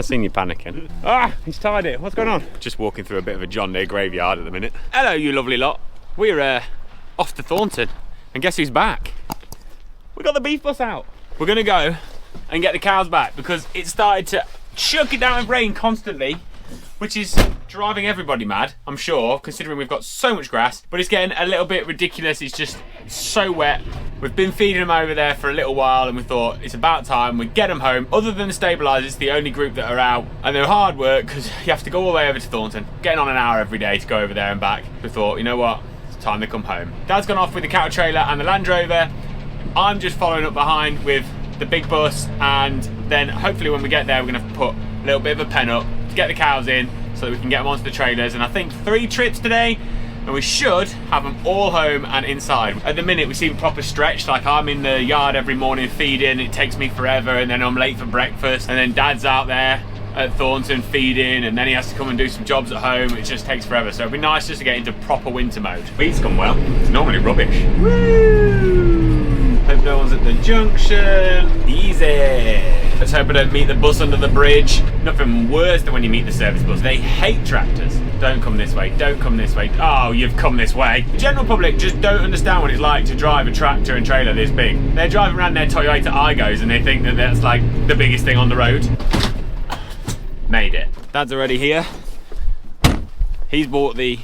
I've seen you panicking. Ah, he's tied it. What's going on? Just walking through a bit of a John Deere graveyard at the minute. Hello, you lovely lot. We're off to Thornton. And guess who's back? We got the beef bus out. We're gonna go and get the cows back because it started to chuck it down with rain constantly, which is driving everybody mad, I'm sure, considering we've got so much grass, but it's getting a little bit ridiculous. It's just so wet. We've been feeding them over there for a little while and we thought it's about time we get them home. Other than the stabilisers, it's the only group that are out, and they're hard work because you have to go all the way over to Thornton, getting on an hour every day to go over there and back. We thought, you know what, it's time to come home. Dad's gone off with the cattle trailer and the Land Rover. I'm just following up behind with the big bus, and then hopefully when we get there, we're gonna have to put a little bit of a pen up to get the cows in so that we can get them onto the trailers. And I think 3 trips today, and we should have them all home and inside. At the minute we seem proper stretched, like I'm in the yard every morning feeding, it takes me forever, and then I'm late for breakfast, and then Dad's out there at Thornton feeding, and then he has to come and do some jobs at home. It just takes forever, so it'd be nice just to get into proper winter mode. Feed's gone well, it's normally rubbish. Woo! Hope no one's at the junction. Easy. Let's hope I don't meet the bus under the bridge. Nothing worse than when you meet the service bus. They hate tractors. Don't come this way, don't come this way. Oh, you've come this way. The general public just don't understand what it's like to drive a tractor and trailer this big. They're driving around their Toyota Aigos and they think that that's like the biggest thing on the road. Made it. Dad's already here. He's bought the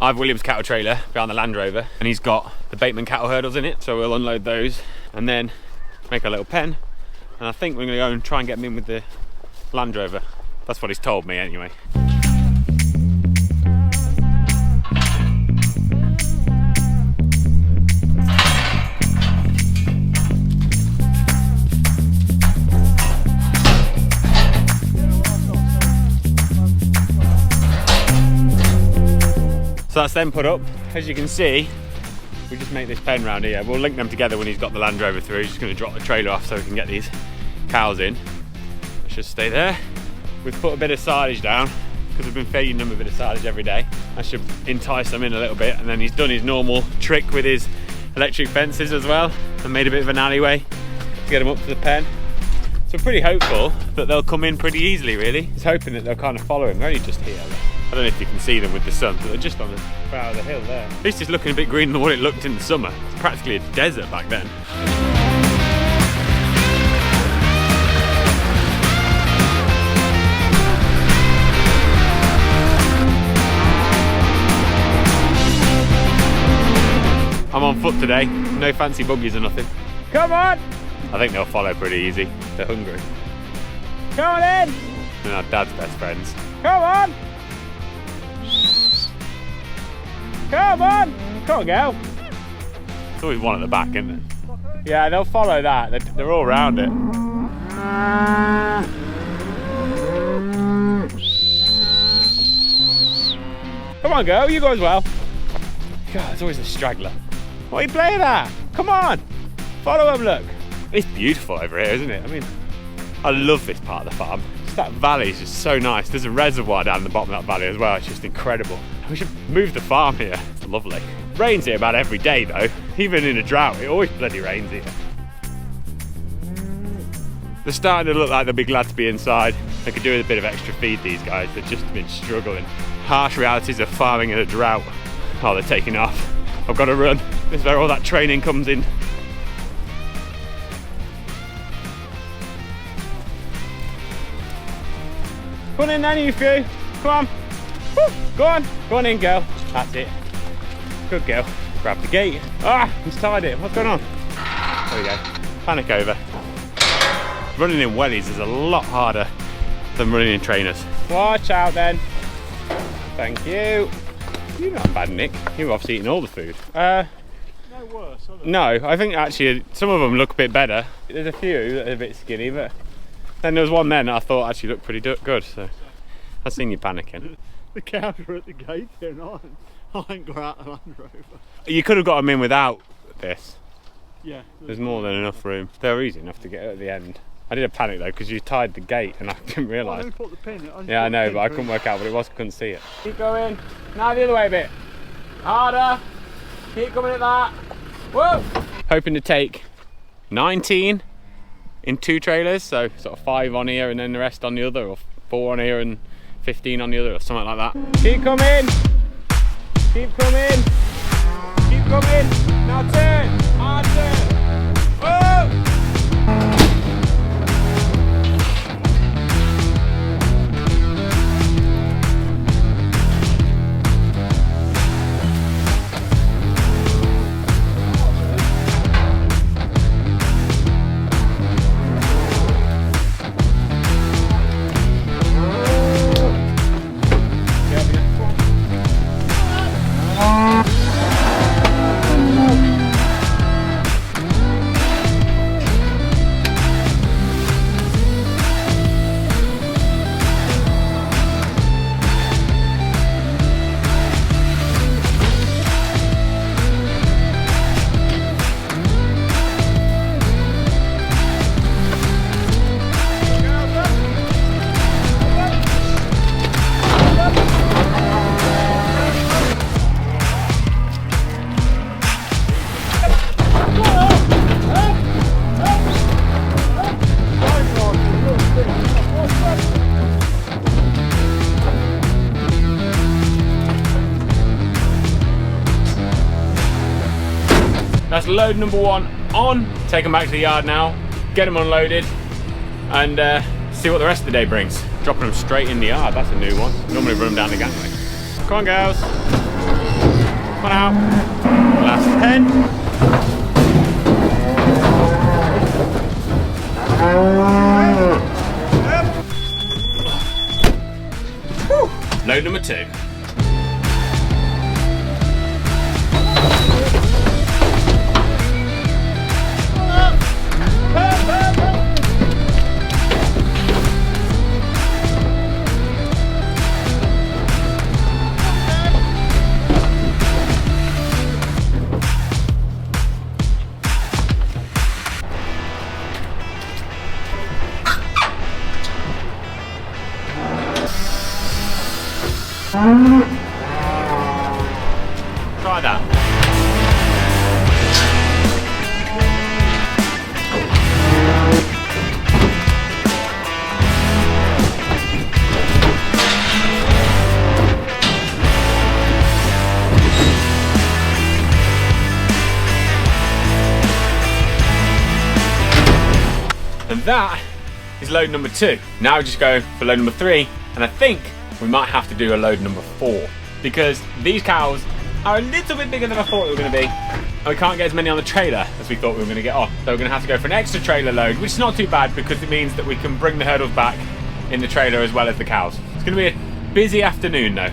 Ive Williams cattle trailer behind the Land Rover, and he's got the Bateman cattle hurdles in it, so we'll unload those and then make a little pen. And I think we're going to go and try and get him in with the Land Rover. That's what he's told me anyway. So that's them put up. As you can see, we just make this pen round here. We'll link them together when he's got the Land Rover through. He's just going to drop the trailer off so we can get these cows in. Let's just stay there. We've put a bit of silage down because we've been feeding them a bit of silage every day. That should entice them in a little bit. And then he's done his normal trick with his electric fences as well and made a bit of an alleyway to get them up to the pen. So we're pretty hopeful that they'll come in pretty easily, really. Just hoping that they'll kind of follow him. They're only just here. I don't know if you can see them with the sun, but they're just on the brow of the hill there. At least it's looking a bit greener than what it looked in the summer. It's practically a desert back then. I'm on foot today, no fancy buggies or nothing. Come on! I think they'll follow pretty easy. They're hungry. Come on in! They're our dad's best friends. Come on! Come on! Come on, girl. There's always one at the back, isn't there? Yeah, they'll follow that. They're all around it. Come on, girl. You go as well. God, there's always a straggler. What are you playing at? Come on! Follow them, look. It's beautiful over here, isn't it? I mean, I love this part of the farm. Just that valley is just so nice. There's a reservoir down the bottom of that valley as well. It's just incredible. We should move the farm here. It's lovely. Rains here about every day though. Even in a drought, it always bloody rains here. They're starting to look like they'll be glad to be inside. They could do with a bit of extra feed, these guys. They've just been struggling. Harsh realities of farming in a drought. Oh, they're taking off. I've got to run. This is where all that training comes in. Come on in then, you few. Come on. Woo. Go on in, girl. That's it. Good girl. Grab the gate. Ah, he's tied it. What's going on? There we go. Panic over. Running in wellies is a lot harder than running in trainers. Watch out then. Thank you. You're not bad, Nick. You've obviously eaten all the food. No worse, are they? No, I think actually some of them look a bit better. There's a few that are a bit skinny, but then there was one then that I thought actually looked pretty good. So I've seen you panicking. The cows are at the gate here and I ain't got out the Land Rover. You could have got them in without this. Yeah. There's more than enough room. They're easy enough to get at the end. I did a panic though because you tied the gate and I didn't realise. I didn't put the pin in. Yeah, I know, but I couldn't work out what it was. Couldn't see it. Keep going. Now the other way a bit. Harder. Keep coming at that. Whoa. Hoping to take 19 in 2 trailers, so sort of 5 on here and then the rest on the other, or 4 on here and 15 on the other, or something like that. Keep coming! Keep coming! Keep coming! Now turn! Hard turn! Whoa! That's load number 1 on. Take them back to the yard now, get them unloaded, and see what the rest of the day brings. Dropping them straight in the yard, that's a new one. Normally run them down the gangway. Come on, girls. Come on out. Last 10. Whew. Load number 2. Try that. And that is load number 2. Now we're just going for load number 3, and I think we might have to do a load number 4 because these cows are a little bit bigger than I thought they were going to be, and we can't get as many on the trailer as we thought we were going to get on. So we're going to have to go for an extra trailer load, which is not too bad because it means that we can bring the hurdles back in the trailer as well as the cows. It's going to be a busy afternoon though.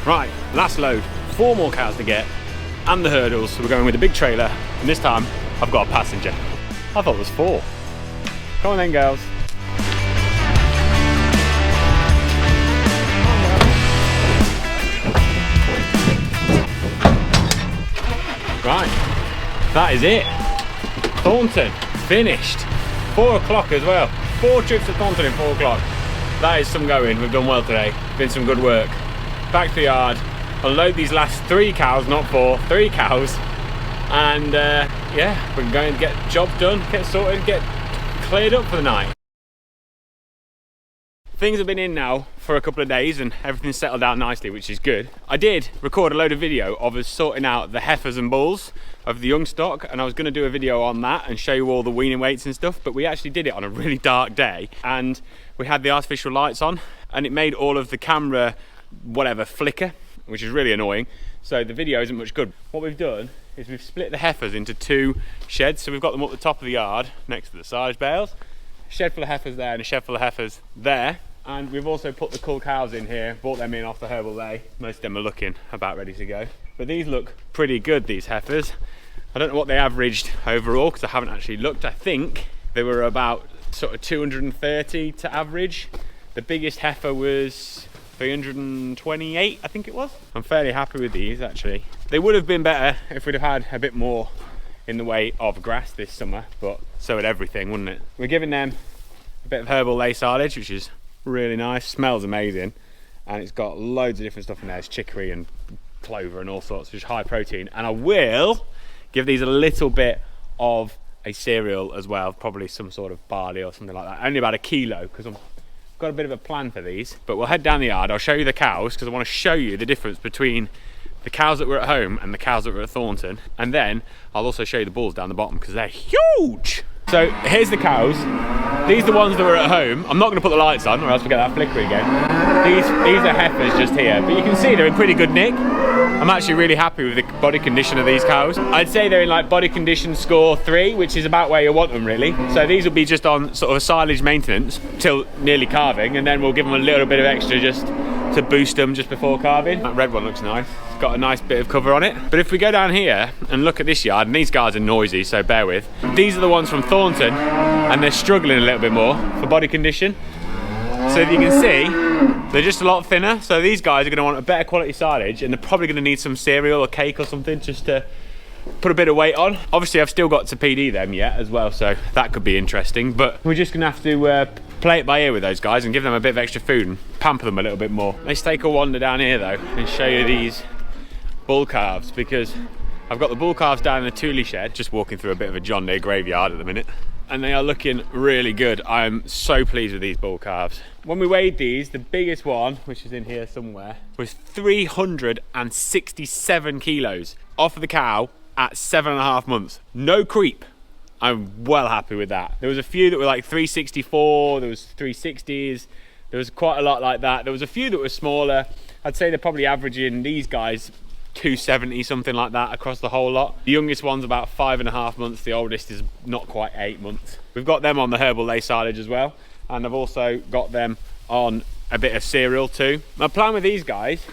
Right, last load, 4 more cows to get, and the hurdles. So we're going with a big trailer, and this time I've got a passenger. I thought it was 4. Come on then, girls. Right, that is it. Thornton, finished. 4 o'clock as well. 4 trips to Thornton in 4 o'clock. That is some going, we've done well today. Been some good work. Back to the yard, unload these last 3 cows, not 4, 3 cows, and yeah, we're going to get the job done, get sorted, get cleared up for the night. Things have been in now for a couple of days and everything's settled down nicely, which is good. I did record a load of video of us sorting out the heifers and bulls of the young stock, and I was going to do a video on that and show you all the weaning weights and stuff, but we actually did it on a really dark day and we had the artificial lights on and it made all of the camera whatever flicker, which is really annoying, so the video isn't much good. What we've done is we've split the heifers into 2 sheds, so we've got them up the top of the yard next to the silage bales, a shed full of heifers there and a shed full of heifers there, and we've also put the cull cows in here, brought them in off the herbal lay. Most of them are looking about ready to go, but these look pretty good, these heifers. I don't know what they averaged overall because I haven't actually looked. I think they were about sort of 230 to average. The biggest heifer was 328, I think it was. I'm fairly happy with these actually. They would have been better if we'd have had a bit more in the way of grass this summer, but so would everything, wouldn't it? We're giving them a bit of herbal lay silage, which is really nice, smells amazing, and it's got loads of different stuff in there. It's chicory and clover and all sorts, which is high protein. And I will give these a little bit of a cereal as well, probably some sort of barley or something like that, only about 1 kilo, because I've got a bit of a plan for these. But we'll head down the yard, I'll show you the cows because I want to show you the difference between the cows that were at home and the cows that were at Thornton, and then I'll also show you the bulls down the bottom because they're huge. So here's the cows. These are the ones that were at home. I'm not going to put the lights on or else we get that flicker again. These are heifers just here, but you can see they're in pretty good nick. I'm actually really happy with the body condition of these cows. I'd say they're in like body condition score 3, which is about where you want them really. So these will be just on sort of a silage maintenance till nearly calving, and then we'll give them a little bit of extra just to boost them just before calving. That red one looks nice. It's got a nice bit of cover on it. But if we go down here and look at this yard, and these guys are noisy, so bear with. These are the ones from Thornton, and they're struggling a little bit more for body condition. So if you can see, they're just a lot thinner. So these guys are going to want a better quality silage, and they're probably going to need some cereal or cake or something just to put a bit of weight on. Obviously I've still got to PD them yet as well, so that could be interesting, but we're just going to have to play it by ear with those guys and give them a bit of extra food and pamper them a little bit more. Let's take a wander down here though and show you these bull calves, because I've got the bull calves down in the Thule shed, just walking through a bit of a John Deere graveyard at the minute, and they are looking really good. I'm so pleased with these bull calves. When we weighed these, the biggest one, which is in here somewhere, was 367 kilos off of the cow at 7.5 months. No creep. I'm well happy with that. There was a few that were like 364, there was 360s, there was quite a lot like that. There was a few that were smaller. I'd say they're probably averaging, these guys, 270, something like that across the whole lot. The youngest one's about 5.5 months, the oldest is not quite 8 months. We've got them on the herbal lay silage as well, and I've also got them on a bit of cereal too. My plan with these guys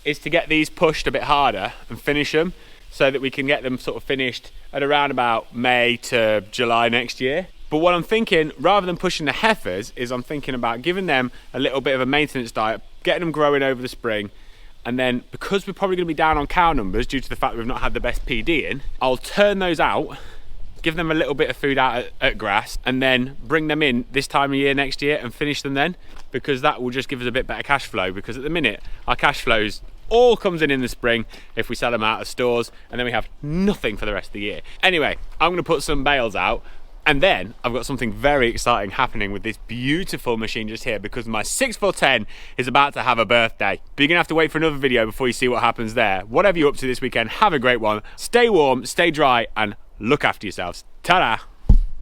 is to get these pushed a bit harder and finish them, so that we can get them sort of finished at around about May to July next year. But what I'm thinking, rather than pushing the heifers, is I'm thinking about giving them a little bit of a maintenance diet, getting them growing over the spring, and then because we're probably going to be down on cow numbers due to the fact that we've not had the best PD in, I'll turn those out, give them a little bit of food out at grass, and then bring them in this time of year next year and finish them then, because that will just give us a bit better cash flow, because at the minute our cash flows all comes in the spring if we sell them out of stores, and then we have nothing for the rest of the year. Anyway, I'm going to put some bales out, and then I've got something very exciting happening with this beautiful machine just here, because my 6'10" is about to have a birthday. But you're going to have to wait for another video before you see what happens there. Whatever you're up to this weekend, have a great one. Stay warm, stay dry, and look after yourselves. Ta-da!